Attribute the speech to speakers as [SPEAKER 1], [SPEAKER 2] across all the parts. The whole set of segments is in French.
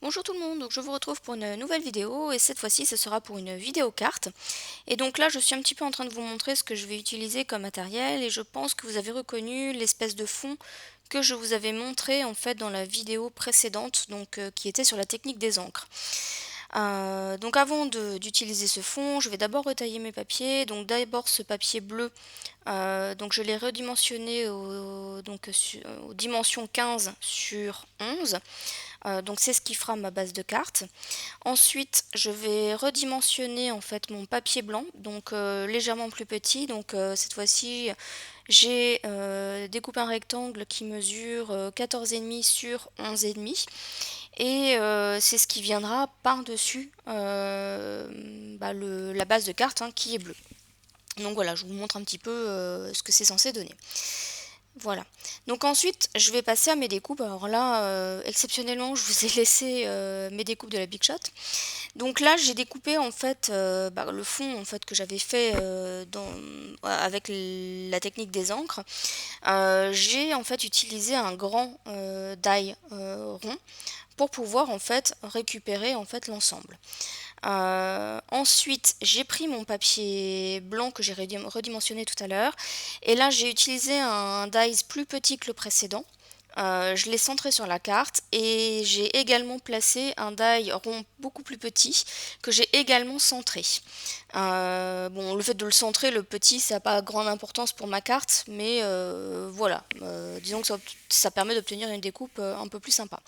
[SPEAKER 1] Bonjour tout le monde, donc je vous retrouve pour une nouvelle vidéo et cette fois-ci ce sera pour une vidéo carte. Et donc là je suis un petit peu en train de vous montrer ce que je vais utiliser comme matériel et je pense que vous avez reconnu l'espèce de fond que je vous avais montré en fait dans la vidéo précédente, donc qui était sur la technique des encres. Donc avant d'utiliser ce fond, je vais d'abord retailler mes papiers. Donc d'abord ce papier bleu, donc je l'ai redimensionné aux dimensions 15 sur 11. Donc c'est ce qui fera ma base de carte. Ensuite, je vais redimensionner en fait mon papier blanc, donc légèrement plus petit. Donc cette fois-ci, j'ai découpé un rectangle qui mesure 14,5 sur 11,5 et c'est ce qui viendra par-dessus la base de carte hein, qui est bleue. Donc voilà, je vous montre un petit peu ce que c'est censé donner. Voilà. Donc ensuite, je vais passer à mes découpes. Alors là, exceptionnellement, je vous ai laissé mes découpes de la Big Shot. Donc là, j'ai découpé en fait le fond en fait que j'avais fait avec la technique des encres. J'ai en fait utilisé un grand die rond pour pouvoir en fait récupérer en fait l'ensemble. Ensuite, j'ai pris mon papier blanc que j'ai redimensionné tout à l'heure et là j'ai utilisé un dies plus petit que le précédent. Je l'ai centré sur la carte et j'ai également placé un die rond beaucoup plus petit que j'ai également centré. Bon, le fait de le centrer, le petit, ça n'a pas grande importance pour ma carte, mais voilà, disons que ça permet d'obtenir une découpe un peu plus sympa.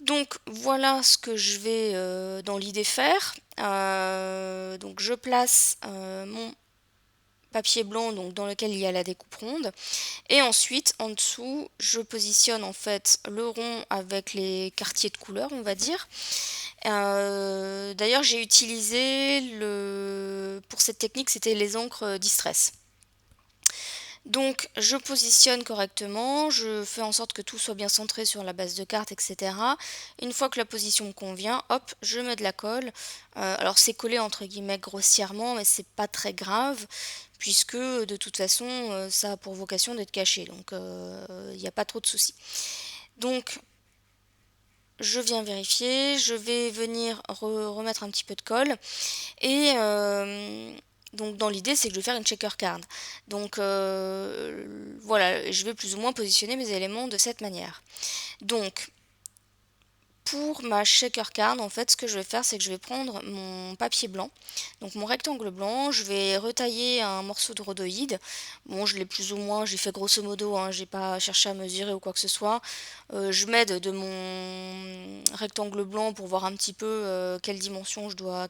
[SPEAKER 1] Donc voilà ce que je vais dans l'idée faire. Donc je place mon papier blanc donc, dans lequel il y a la découpe ronde. Et ensuite, en dessous, je positionne en fait le rond avec les quartiers de couleur, on va dire. D'ailleurs, j'ai utilisé pour cette technique, c'était les encres Distress. Donc je positionne correctement, je fais en sorte que tout soit bien centré sur la base de carte, etc. Une fois que la position me convient, hop, je mets de la colle. Alors c'est collé entre guillemets grossièrement, mais c'est pas très grave, puisque de toute façon ça a pour vocation d'être caché, donc il n'y a pas trop de soucis. Donc je viens vérifier, je vais venir remettre un petit peu de colle et donc dans l'idée c'est que je vais faire une checker card. Donc voilà, je vais plus ou moins positionner mes éléments de cette manière. Donc pour ma shaker card, en fait, ce que je vais faire, c'est que je vais prendre mon papier blanc, donc mon rectangle blanc, je vais retailler un morceau de rhodoïde. Bon, je l'ai plus ou moins, j'ai fait grosso modo, hein, j'ai pas cherché à mesurer ou quoi que ce soit. Je m'aide de mon rectangle blanc pour voir un petit peu quelle dimension je dois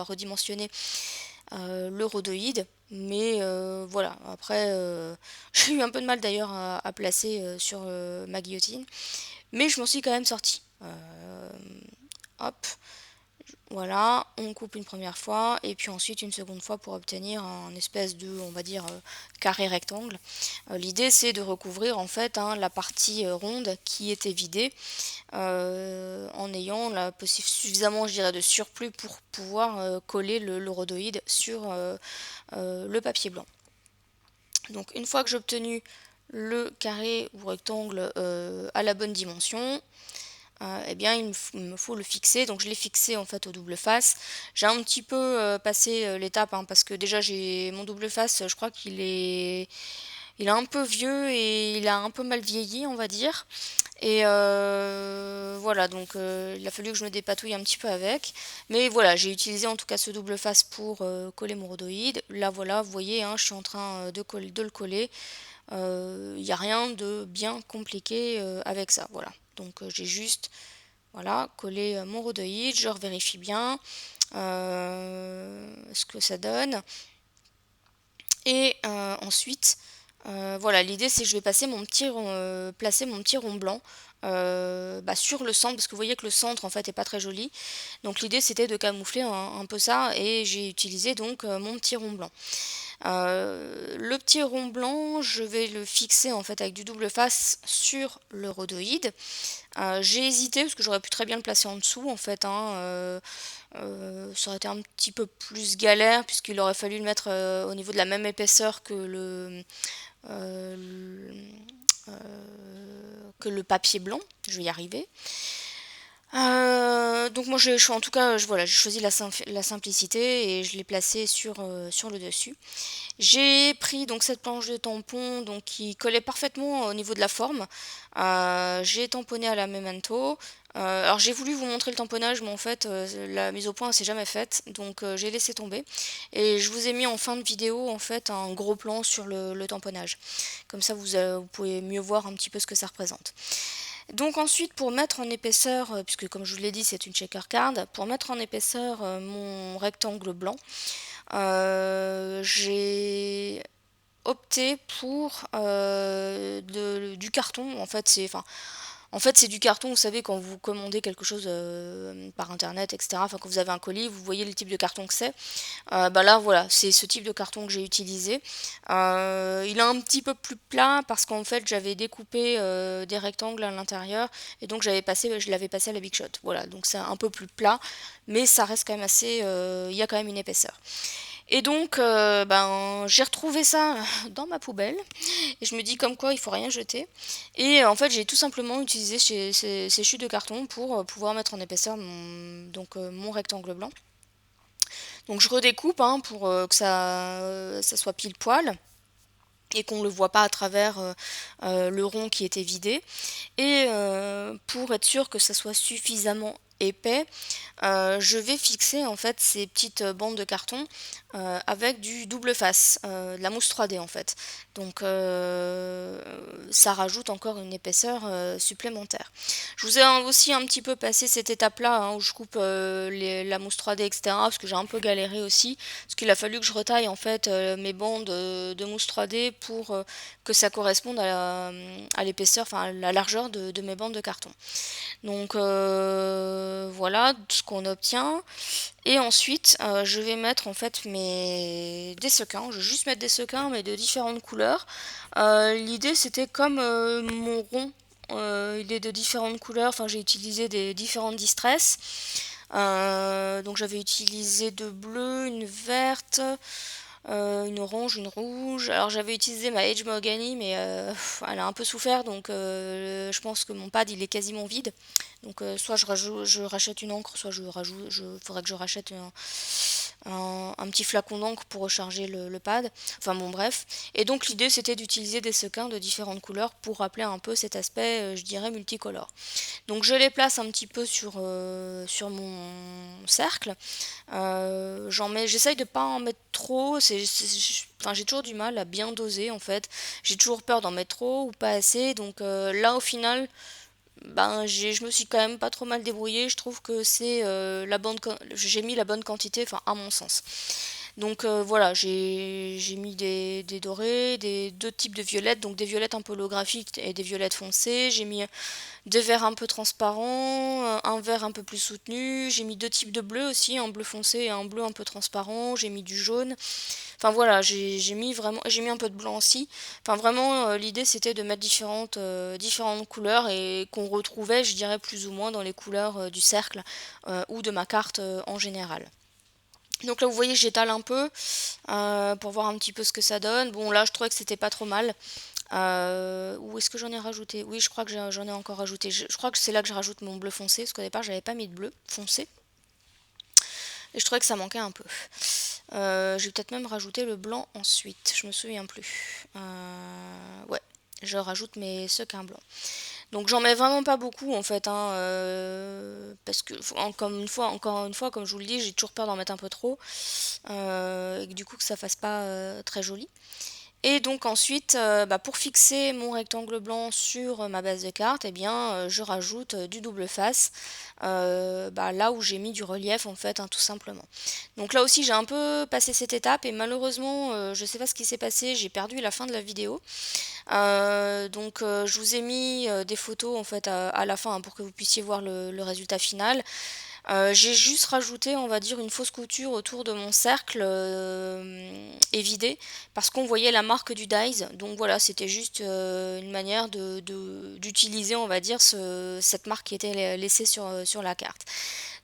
[SPEAKER 1] redimensionner le rhodoïde. Mais voilà, après, j'ai eu un peu de mal d'ailleurs à placer sur ma guillotine. Mais je m'en suis quand même sortie. Hop, voilà, on coupe une première fois et puis ensuite une seconde fois pour obtenir un espèce de, on va dire, carré rectangle. L'idée c'est de recouvrir en fait hein, la partie ronde qui était vidée en ayant suffisamment je dirais de surplus pour pouvoir coller le rhodoïde sur le papier blanc. Donc une fois que j'ai obtenu le carré ou rectangle à la bonne dimension, eh bien il me faut le fixer. Donc je l'ai fixé en fait au double face. J'ai un petit peu passé l'étape hein, parce que déjà j'ai mon double face, je crois il est un peu vieux et il a un peu mal vieilli on va dire. Et voilà, donc il a fallu que je me dépatouille un petit peu avec. Mais voilà, j'ai utilisé en tout cas ce double face pour coller mon rhodoïde. Là voilà, vous voyez, hein, je suis en train de le coller. Il n'y a rien de bien compliqué avec ça. Voilà, donc j'ai juste voilà, coller mon rhodoïde. Je revérifie bien ce que ça donne. Et ensuite, voilà, l'idée c'est que je vais placer mon petit rond blanc sur le centre parce que vous voyez que le centre en fait est pas très joli. Donc l'idée c'était de camoufler un peu ça et j'ai utilisé donc mon petit rond blanc. Le petit rond blanc, je vais le fixer en fait avec du double face sur le rhodoïde. J'ai hésité parce que j'aurais pu très bien le placer en dessous en fait. Hein, ça aurait été un petit peu plus galère puisqu'il aurait fallu le mettre au niveau de la même épaisseur euh, que le papier blanc. Je vais y arriver. Donc moi en tout cas voilà, j'ai choisi la simplicité et je l'ai placé sur le dessus. J'ai pris donc cette planche de tampon donc qui collait parfaitement au niveau de la forme. J'ai tamponné à la Memento. Alors j'ai voulu vous montrer le tamponnage, mais en fait la mise au point s'est jamais faite, donc j'ai laissé tomber. Et je vous ai mis en fin de vidéo en fait un gros plan sur le tamponnage. Comme ça vous pouvez mieux voir un petit peu ce que ça représente. Donc ensuite pour mettre en épaisseur, puisque comme je vous l'ai dit c'est une shaker card, pour mettre en épaisseur mon rectangle blanc, j'ai opté pour du carton. En fait, c'est du carton, vous savez, quand vous commandez quelque chose par internet, etc. Enfin, quand vous avez un colis, vous voyez le type de carton que c'est. Bah là, voilà, c'est ce type de carton que j'ai utilisé. Il est un petit peu plus plat parce qu'en fait, j'avais découpé des rectangles à l'intérieur et donc je l'avais passé à la Big Shot. Voilà, donc c'est un peu plus plat, mais ça reste quand même assez. Il y a quand même une épaisseur. Et donc, j'ai retrouvé ça dans ma poubelle et je me dis comme quoi il faut rien jeter. Et en fait, j'ai tout simplement utilisé ces chutes de carton pour pouvoir mettre en épaisseur mon rectangle blanc. Donc je redécoupe pour que ça soit pile poil et qu'on ne le voit pas à travers le rond qui était vidé. Et pour être sûr que ça soit suffisamment épais, je vais fixer en fait ces petites bandes de carton avec du double face, de la mousse 3D en fait. Donc ça rajoute encore une épaisseur supplémentaire. Je vous ai aussi un petit peu passé cette étape-là où je coupe la mousse 3D, etc. Parce que j'ai un peu galéré aussi. Parce qu'il a fallu que je retaille en fait mes bandes de mousse 3D pour que ça corresponde à l'épaisseur, enfin à la largeur de mes bandes de carton. Donc voilà ce qu'on obtient. Et ensuite, je vais mettre en fait des sequins. Je vais juste mettre des sequins, mais de différentes couleurs. L'idée, c'était comme mon rond, il est de différentes couleurs. Enfin, j'ai utilisé des différentes distresses. Donc, j'avais utilisé de bleu, une verte, une orange, une rouge. Alors j'avais utilisé ma Edge Mahogany, mais elle a un peu souffert, donc je pense que mon pad il est quasiment vide. Donc soit je rachète une encre, soit faudrait que je rachète un petit flacon d'encre pour recharger le pad. Enfin bon bref. Et donc l'idée c'était d'utiliser des sequins de différentes couleurs pour rappeler un peu cet aspect, je dirais, multicolore. Donc je les place un petit peu sur mon cercle. J'essaye de pas en mettre trop. Enfin, j'ai toujours du mal à bien doser en fait. J'ai toujours peur d'en mettre trop ou pas assez. Donc là au final, je me suis quand même pas trop mal débrouillée. Je trouve que j'ai mis la bonne quantité, enfin à mon sens. Donc voilà, j'ai mis des dorés, deux types de violettes, donc des violettes un peu holographiques et des violettes foncées. J'ai mis des verts un peu transparents, un vert un peu plus soutenu. J'ai mis deux types de bleu aussi, un bleu foncé et un bleu un peu transparent. J'ai mis du jaune. Enfin voilà, j'ai mis un peu de blanc aussi. Enfin vraiment, l'idée c'était de mettre différentes couleurs et qu'on retrouvait, je dirais plus ou moins dans les couleurs du cercle ou de ma carte en général. Donc là vous voyez j'étale un peu pour voir un petit peu ce que ça donne. Bon là je trouvais que c'était pas trop mal. Où est-ce que j'en ai rajouté? Oui, je crois que j'en ai encore rajouté. Je crois que c'est là que je rajoute mon bleu foncé, parce qu'au départ j'avais pas mis de bleu foncé. Et je trouvais que ça manquait un peu. J'ai peut-être même rajouté le blanc ensuite, je me souviens plus. Ouais, je rajoute mes sequins blancs. Donc j'en mets vraiment pas beaucoup en fait, parce que encore une fois, comme je vous le dis, j'ai toujours peur d'en mettre un peu trop, et que du coup que ça fasse pas très joli. Et donc ensuite, pour fixer mon rectangle blanc sur ma base de carte, eh bien, je rajoute du double face, là où j'ai mis du relief en fait, tout simplement. Donc là aussi j'ai un peu passé cette étape et malheureusement, je sais pas ce qui s'est passé, j'ai perdu la fin de la vidéo. Donc je vous ai mis des photos en fait à la fin pour que vous puissiez voir le résultat final. J'ai juste rajouté, on va dire, une fausse couture autour de mon cercle évidé parce qu'on voyait la marque du dies. Donc voilà, c'était juste une manière d'utiliser, on va dire, cette marque qui était laissée sur la carte.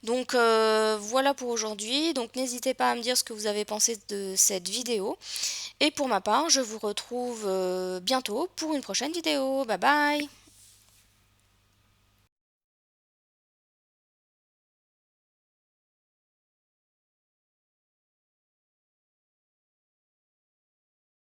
[SPEAKER 1] Donc voilà pour aujourd'hui. Donc n'hésitez pas à me dire ce que vous avez pensé de cette vidéo. Et pour ma part, je vous retrouve bientôt pour une prochaine vidéo. Bye bye!